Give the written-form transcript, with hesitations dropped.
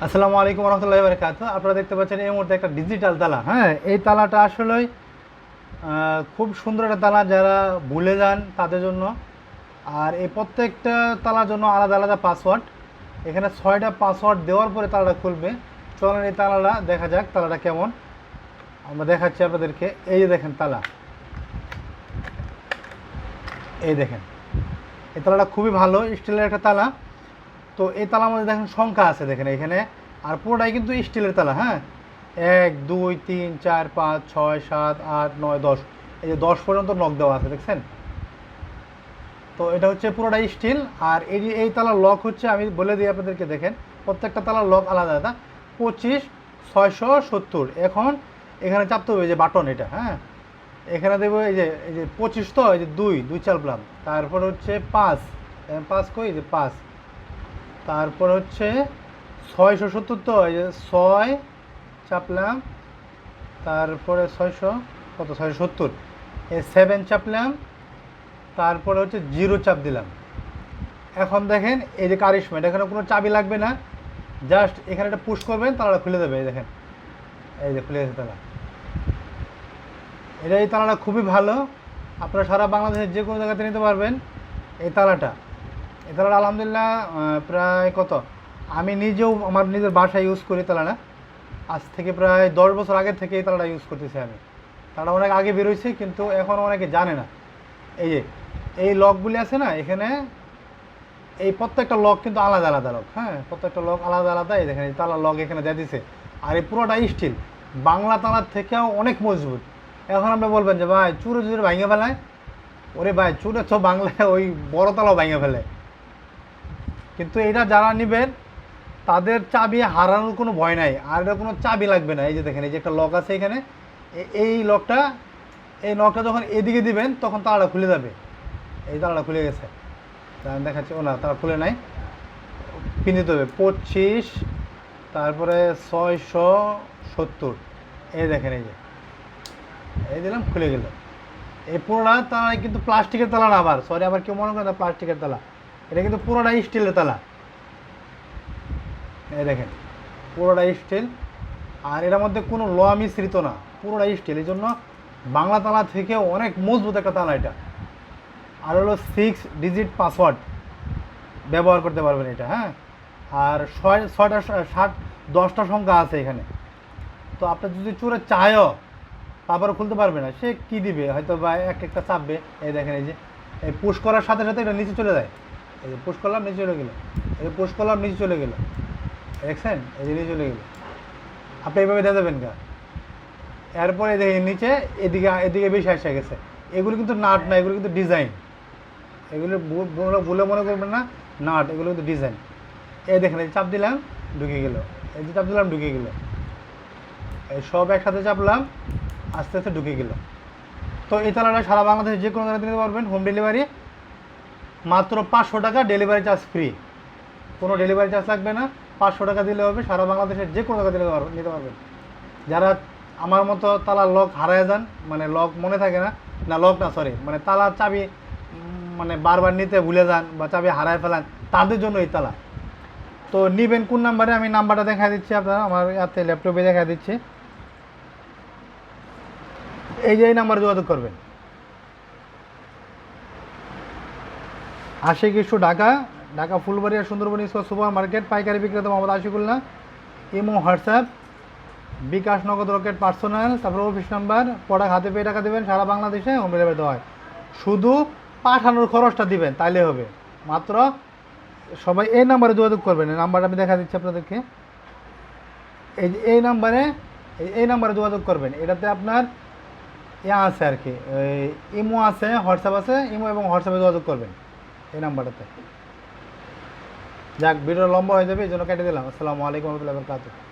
আসসালামু আলাইকুম রহমতুল্লাহি ওয়া বারাকাতুহু। আপনারা দেখতে পাচ্ছেন এই মুহূর্তে একটা ডিজিটাল তালা। হ্যাঁ, এই তালাটা আসলেই খুব সুন্দর একটা তালা, যারা ভুলে যান তাদের জন্য। আর এই প্রত্যেকটা তালার জন্য আলাদা আলাদা পাসওয়ার্ড। এখানে 6টা পাসওয়ার্ড দেওয়ার পরে তালাটা খুলবে। চলেন এই তালাটা দেখা যাক, তালাটা কেমন আমরা দেখাচ্ছি আপনাদেরকে। এই যে দেখেন তালা, এই দেখেন এই তালাটা খুবই ভালো, স্টিলের একটা তালা। তো এই তালার মধ্যে দেখেন সংখ্যা আছে, দেখেন এখানে। আর পুরোটাই কিন্তু স্টিলের তালা। হ্যাঁ, 1 2 3 4 5 6 7 8 9 10, এই যে 10 পর্যন্ত নক দেওয়া আছে, দেখছেন? তো এটা হচ্ছে পুরোটাই স্টিল। আর এই তালার লক হচ্ছে, আমি বলে দিই আপনাদেরকে, দেখেন প্রত্যেকটা তালার লক আলাদা আলাদা। 25 670। এখন এখানে চাপতে হবে যে বাটন, এটা হ্যাঁ, এখানে দেবো এই যে 25, তো এই যে 2 চাপলাম। তারপর হচ্ছে 5, 5 কই, এই যে 5। তারপর হচ্ছে 670, তো এই যে 6 চাপলাম। তারপরে 600 কত, 670, এই 7 চাপলাম। তারপরে হচ্ছে 0 চাপ দিলাম। এখন দেখেন এই যে কারিশমা, এখানে কোনো চাবি লাগবে না, জাস্ট এখানে একটা পুশ করবেন, তালাটা খুলে দেবে। এই দেখেন, এই যে খুলে গেছে তালা। এই তালাটা খুবই ভালো, আপনারা সারা বাংলাদেশের যে কোনো জায়গাতে নিতে পারবেন এই তালাটা। এই তালাটা আলহামদুলিল্লাহ প্রায় কত, আমি নিজেও আমার নিজের বাসায় ইউজ করি তালাটা। আজ থেকে প্রায় 10 বছর আগের থেকে এই তালাটা ইউজ করতেছি আমি। তালাটা অনেক আগে বেরোইছে, কিন্তু এখন অনেকে জানে না। এই যে এই লকগুলি আছে না এখানে, এই প্রত্যেকটা লক কিন্তু আলাদা আলাদা লক। হ্যাঁ, প্রত্যেকটা লক আলাদা আলাদা। এই দেখেন এই তালার লক এখানে দিয়ে দিছে। আর এই পুরোটা স্টিল, বাংলা তালার থেকেও অনেক মজবুত। এখন আপনি বলবেন যে ভাই চুরে চুরে ভাঙে ফেলায়, ওরে ভাই চুরে তো বাংলায় ওই বড় তালাও ভাঙে ফেলে। কিন্তু এটা যারা নেবেন তাদের চাবি হারানোর কোনো ভয় নাই, আর এটা কোনো চাবি লাগবে না। এই যে দেখেন এই যে একটা লক আছে এখানে, এই লকটা, এই লকটা যখন এদিকে দিবেন তখন তালাটা খুলে যাবে। এই তালাটা খুলে গেছে, আমি দেখাচ্ছি। ও না, তালা খুলে নাই, পিন দিতে হবে 25, তারপরে 670। এই দেখেন এই যে এই দিলাম, খুলে গেল। এই পুরোটা তালা কিন্তু প্লাস্টিকের তালা না, আবার সরি, আবার কেউ মনে করেন না প্লাস্টিকের তালা, এটা কিন্তু পুরোটাই স্টিলের তালা। এই দেখেন পুরোটাই স্টিল, আর এর মধ্যে কোনো লোহা মিশ্রিত না, পুরোটাই স্টিল। এই জন্য বাংলা তালা থেকে অনেক মজবুত একটা তালা এটা। আর হলো 6 ডিজিট পাসওয়ার্ড ব্যবহার করতে পারবেন এটা। হ্যাঁ, আর 6টা 7 10টা সংখ্যা আছে এখানে। তো আপনার যদি চোরে চায়ও, তারপরে খুলতে পারবে না, সে কি দিবে, হয়তো বা একটা চাপবে। এই দেখেন এই যে এই পুশ করার সাথে সাথে এটা নিচে চলে যায়। এই যে পুশ করলাম, নিচে চলে গেলো। এই যে পুশ করলাম, নিচে চলে গেলো, দেখছেন? এই যে নিচে চলে গেলো। আপনি এইভাবে দিয়ে দেবেন গা। এরপরে দেখেন নিচে এদিকে এদিকে বেশি এসে গেছে। এগুলো কিন্তু নাট না, এগুলো কিন্তু ডিজাইন। এগুলো বলে মনে করবেন না নাট, এগুলো কিন্তু ডিজাইন। এই দেখেন এই চাপ দিলাম, ঢুকে গেল। এই যে চাপ দিলাম, ঢুকে গেল। এই সব একসাথে চাপলাম, আস্তে আস্তে ঢুকে গেল। তো এই তালাটা সারা বাংলাদেশে যে কোনো জায়গায় নিতে পারবেন, হোম ডেলিভারি। মাত্র 500 টাকা ডেলিভারি চার্জ ফ্রি, কোনো ডেলিভারি চার্জ লাগবে না। 500 টাকা দিলে হবে, সারা বাংলাদেশের যে কোনো জায়গায় নিতে পারবেন। যারা আমার মতো তালার লক হারায় যান, মানে লক মনে থাকে না, না লক না সরি, মানে তালার চাবি মানে বারবার নিতে ভুলে যান বা চাবি হারায় ফেলান, তাদের জন্য এই তালা। তো নিবেন কোন নাম্বারে, আমি নাম্বারটা দেখা দিচ্ছি আপনারা, আমার ইয়াতে ল্যাপটপে দেখা দিচ্ছি। এই যে এই নাম্বারে যোগাযোগ করবেন। আশিক ইস্যু, Dhaka, Dhaka Phulbaria Sundarban square super market, পাইকারি বিক্রেতা Mohammad Ashikullah. Imo, WhatsApp, bKash, Nagad, Rocket, personal, তারপরে অফিস নাম্বার। প্রোডাক্ট হাতে পেয়ে টাকা দেবেন, সারা বাংলাদেশে হোম ডেলিভারি দেওয়া হয়। শুধু পাঠানোর খরচটা দিবেন, তাইলে হবে মাত্র। সবাই এই নাম্বারে যোগাযোগ করবেন, এই নাম্বারটা আমি দেখা দিচ্ছি আপনাদেরকে। এই যে এই নাম্বারে যোগাযোগ করবেন। এটাতে আপনার আছে আর কি, ইমো আছে, হোয়াটসঅ্যাপ আছে। ইমো এবং হোয়াটসঅ্যাপে যোগাযোগ করবেন এই নাম্বারটাতে। যাক, ভিডিও লম্বা হয়ে যাবে, এই জন্য কেটে দিলাম। আসসালামু আলাইকুম রহমতুল্লাহি ওয়া বারাকাতুহু।